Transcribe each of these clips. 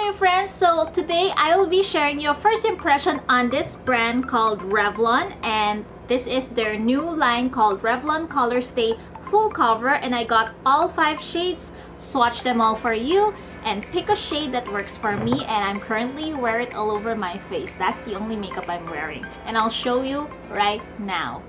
my friends, so today I will be sharing your first impression on this brand called Revlon, and this is their new line called Revlon ColorStay Full Cover, and I got all 5 shades, swatch them all for you, and pick a shade that works for me. And I'm currently wearing it all over my face. That's the only makeup I'm wearing, and I'll show you right now.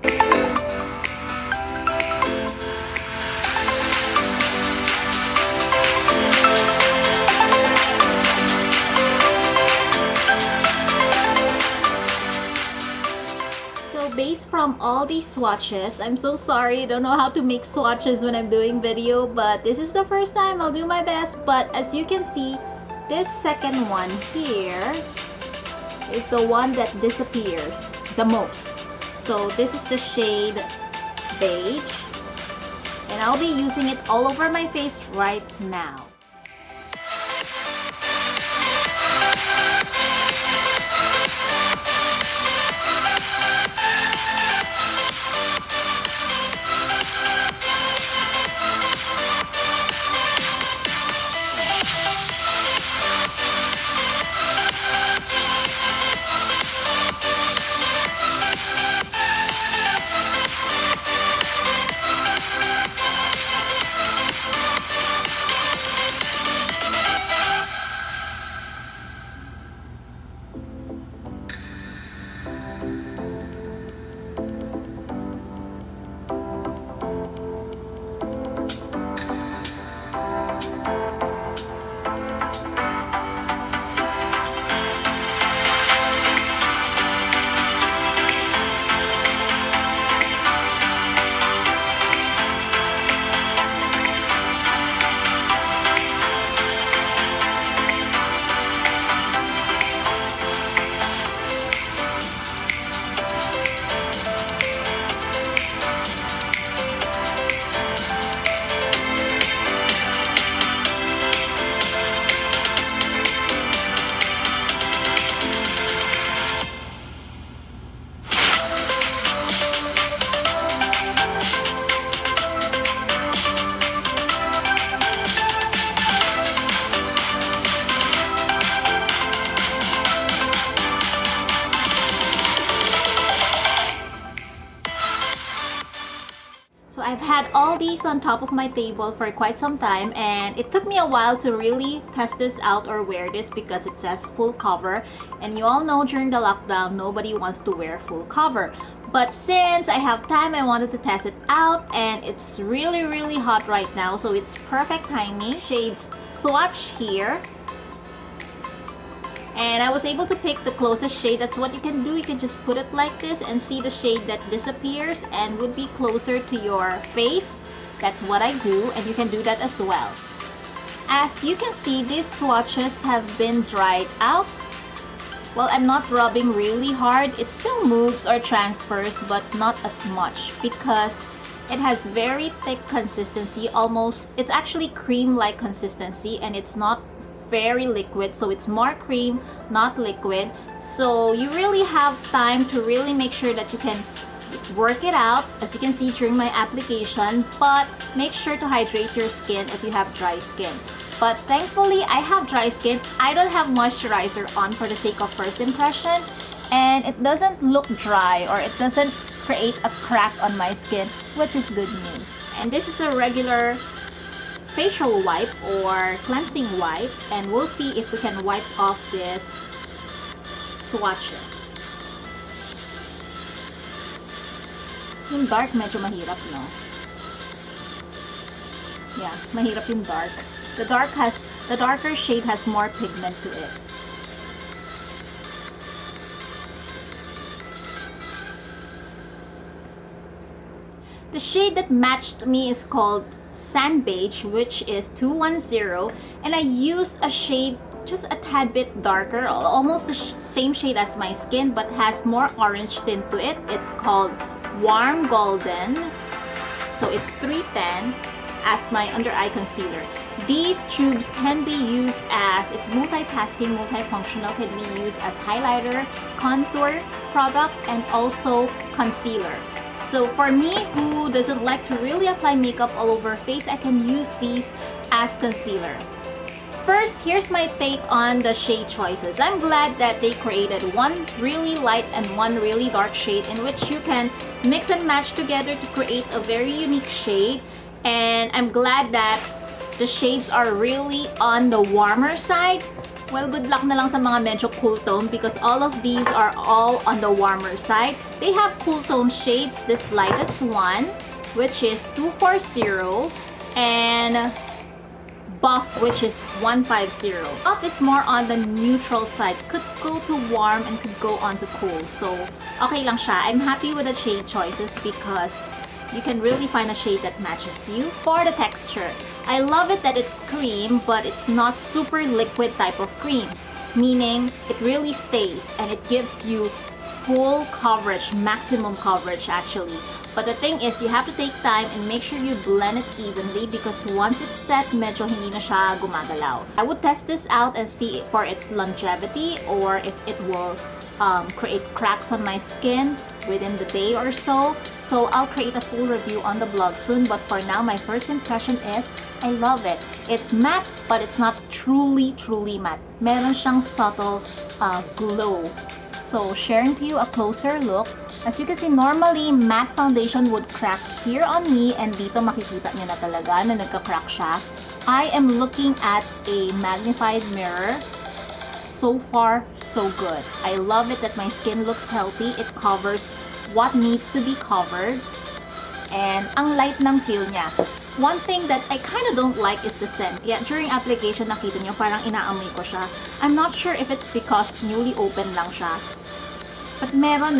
Based from all these swatches, I'm so sorry, don't know how to make swatches when I'm doing video, but this is the first time. I'll do my best. But as you can see, this second one here is the one that disappears the most. So this is the shade Beige, and I'll be using it all over my face right now. So I've had all these on top of my table for quite some time, and it took me a while to really test this out or wear this because it says full cover, and you all know during the lockdown nobody wants to wear full cover. But since I have time, I wanted to test it out, and it's really hot right now, so it's perfect timing. Shades swatch here. And I was able to pick the closest shade. That's what you can do. You can just put it like this and see the shade that disappears and would be closer to your face. That's what I do, and you can do that as well. As you can see, these swatches have been dried out. Well, I'm not rubbing really hard. It still moves or transfers, but not as much because it has very thick consistency. It's actually cream-like consistency, and it's not very liquid, so it's more cream, not liquid. So you really have time to really make sure that you can work it out, as you can see during my application, but make sure to hydrate your skin if you have dry skin. But thankfully I have dry skin. I don't have moisturizer on for the sake of first impression, and it doesn't look dry or it doesn't create a crack on my skin, which is good news. And this is a regular facial wipe or cleansing wipe, and we'll see if we can wipe off this swatches. Yung dark medyo mahirap, no? Yeah, mahirap yung dark. The darker shade has more pigment to it. The shade that matched me is called Sand Beige, which is 210, and I used a shade just a tad bit darker, almost the same shade as my skin, but has more orange tint to it. It's called Warm Golden, so it's 310 as my under eye concealer. These tubes can be used as, it's multitasking, multifunctional, can be used as highlighter, contour product, and also concealer. So for me, who doesn't like to really apply makeup all over face, I can use these as concealer. first, here's my take on the shade choices. I'm glad that they created one really light and one really dark shade in which you can mix and match together to create a very unique shade. And I'm glad that the shades are really on the warmer side. Well, good luck na lang sa mga medyo cool tone because all of these are all on the warmer side. They have cool tone shades. This lightest one, which is 240, and Buff, which is 150. Buff is more on the neutral side. Could go to warm and could go on to cool. So, okay lang siya. I'm happy with the shade choices because you can really find a shade that matches you. For the texture, I love it that it's cream, but it's not super liquid type of cream. Meaning, it really stays and it gives you full coverage, maximum coverage actually. But the thing is, you have to take time and make sure you blend it evenly because once it's set, medyo hindi na siya gumagalaw. I would test this out and see for its longevity or if it will create cracks on my skin within the day or so. So I'll create a full review on the blog soon. But for now, my first impression is, I love it. It's matte, but it's not truly matte. Meron siyang subtle glow. So sharing to you a closer look. As you can see, normally, matte foundation would crack here on me and dito makikita niya na talaga na nagka-crack siya. I am looking at a magnified mirror. So far, so good. I love it that my skin looks healthy. It covers what needs to be covered. And ang light ng feel niya. One thing that I kind of don't like is the scent. Yeah, during application, nakita niyo, parang inaamoy ko siya. I'm not sure if it's because newly open lang siya. But meron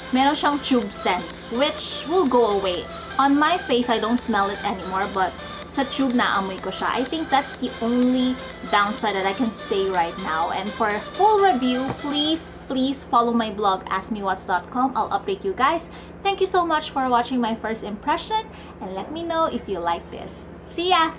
meron siyang tube scent, which will go away. On my face, I don't smell it anymore, but sa tube naamoy ko siya. I think that's the only downside that I can say right now. And for a full review, please follow my blog, askmewhats.com. I'll update you guys. Thank you so much for watching my first impression, and let me know if you like this. See ya!